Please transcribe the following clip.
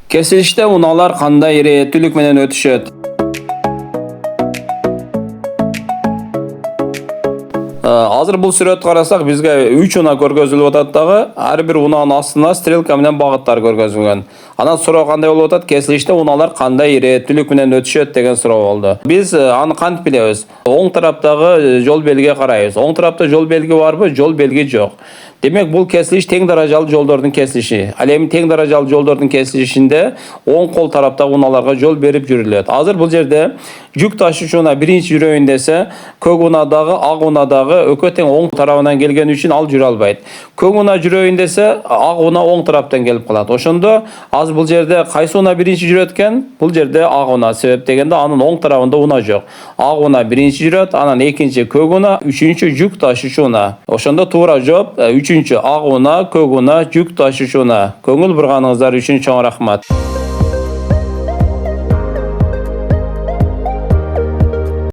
Kesilişte unalar qanday reyetlilik menen ötüşöt? Hazır bu suret qarasak bizge 3 una көргөзүлүп атат дагы. Ар бир унанын астына стрелка менен багыттар көргөзүлгөн. Анан суроо кандай болуп атат? Кесилиште уналар кандай реттүүлүк менен өтүшөт деген суроо болду. Биз аны кантип билебиз? Оң тараптагы жол белгиге карайбыз. Оң тарапта жол белги барбы? Жол белги жок. Демек бул кесилиш тең даражалуу жолдордун кесилиши. Ал эми тең даражалуу жолдордун кесилишинде оң кол тараптагы уналарга жол берип жүрүлөт. Азыр бул жерде жүк ташуучу уна биринчи жүрөйүн десе, көк унадагы, ак унадагы өкө тең оң тарабынан келген үчүн ал жүрө албайт. Көк уна жүрөйүн десе, ак уна оң тараптан келип калат. Ошондо азыр бул жерде кайсы уна биринчи жүрөт экен? Бул жерде ак уна, себеп дегенде анын оң тарабында уна жок. Ак уна биринчи жүрөт, анан экинчи көк уна, үчүнчү жүк ташуучу уна. Ошондо туура жооп үчүнчү ак уна, көк уна, жүк ташуучу уна. Көңүл бурганыңыздар үчүн чоң рахмат.